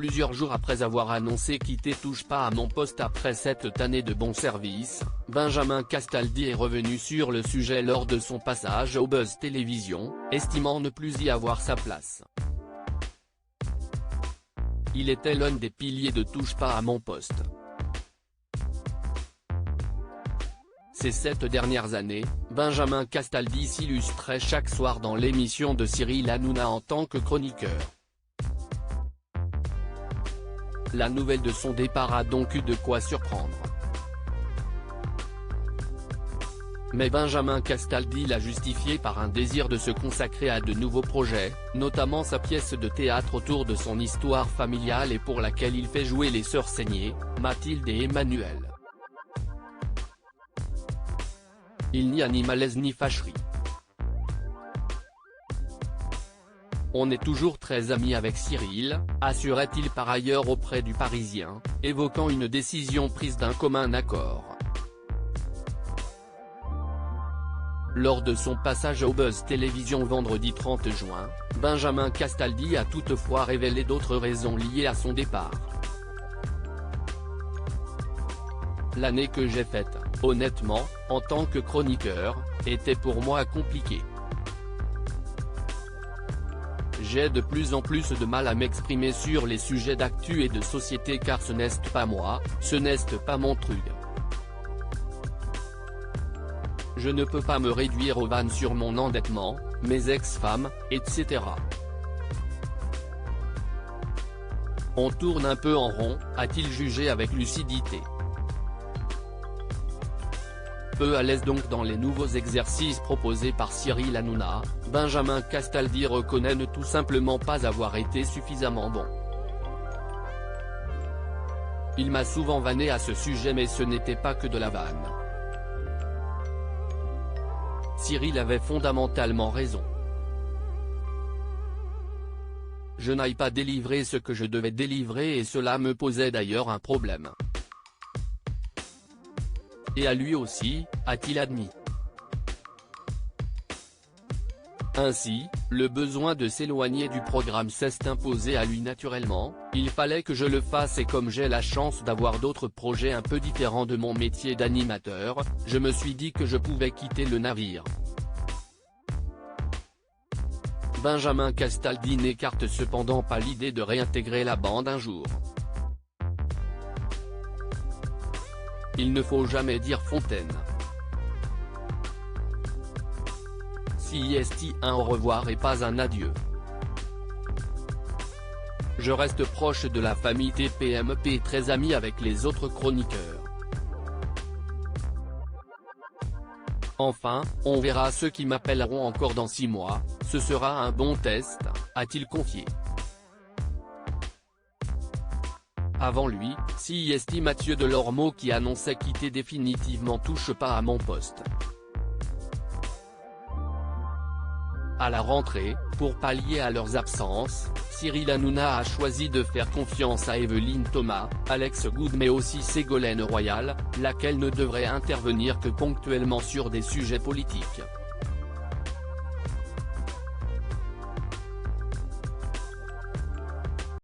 Plusieurs jours après avoir annoncé quitter Touche pas à mon poste après 7 années de bon service, Benjamin Castaldi est revenu sur le sujet lors de son passage au Buzz Télévision, estimant ne plus y avoir sa place. Il était l'un des piliers de Touche pas à mon poste. Ces 7 dernières années, Benjamin Castaldi s'illustrait chaque soir dans l'émission de Cyril Hanouna en tant que chroniqueur. La nouvelle de son départ a donc eu de quoi surprendre. Mais Benjamin Castaldi l'a justifié par un désir de se consacrer à de nouveaux projets, notamment sa pièce de théâtre autour de son histoire familiale et pour laquelle il fait jouer les sœurs Seigné, Mathilde et Emmanuel. Il n'y a ni malaise ni fâcherie. On est toujours très amis avec Cyril, assurait-il par ailleurs auprès du Parisien, évoquant une décision prise d'un commun accord. Lors de son passage au Buzz Télévision vendredi 30 juin, Benjamin Castaldi a toutefois révélé d'autres raisons liées à son départ. L'année que j'ai faite, honnêtement, en tant que chroniqueur, était pour moi compliquée. J'ai de plus en plus de mal à m'exprimer sur les sujets d'actu et de société car ce n'est pas moi, ce n'est pas mon truc. Je ne peux pas me réduire aux vannes sur mon endettement, mes ex-femmes, etc. On tourne un peu en rond, a-t-il jugé avec lucidité. Peu à l'aise donc dans les nouveaux exercices proposés par Cyril Hanouna, Benjamin Castaldi reconnaît ne tout simplement pas avoir été suffisamment bon. Il m'a souvent vanné à ce sujet mais ce n'était pas que de la vanne. Cyril avait fondamentalement raison. Je n'ai pas délivré ce que je devais délivrer et cela me posait d'ailleurs un problème. Et à lui aussi, a-t-il admis. Ainsi, le besoin de s'éloigner du programme s'est imposé à lui naturellement, il fallait que je le fasse et comme j'ai la chance d'avoir d'autres projets un peu différents de mon métier d'animateur, je me suis dit que je pouvais quitter le navire. Benjamin Castaldi n'écarte cependant pas l'idée de réintégrer la bande un jour. Il ne faut jamais dire fontaine. Si est un au revoir et pas un adieu. Je reste proche de la famille TPMP et très ami avec les autres chroniqueurs. Enfin, on verra ceux qui m'appelleront encore dans 6 mois, ce sera un bon test, a-t-il confié. Avant lui, CIST Mathieu Delormeau qui annonçait quitter définitivement Touche pas à mon poste. À la rentrée, pour pallier à leurs absences, Cyril Hanouna a choisi de faire confiance à Evelyne Thomas, Alex Goud mais aussi Ségolène Royal, laquelle ne devrait intervenir que ponctuellement sur des sujets politiques.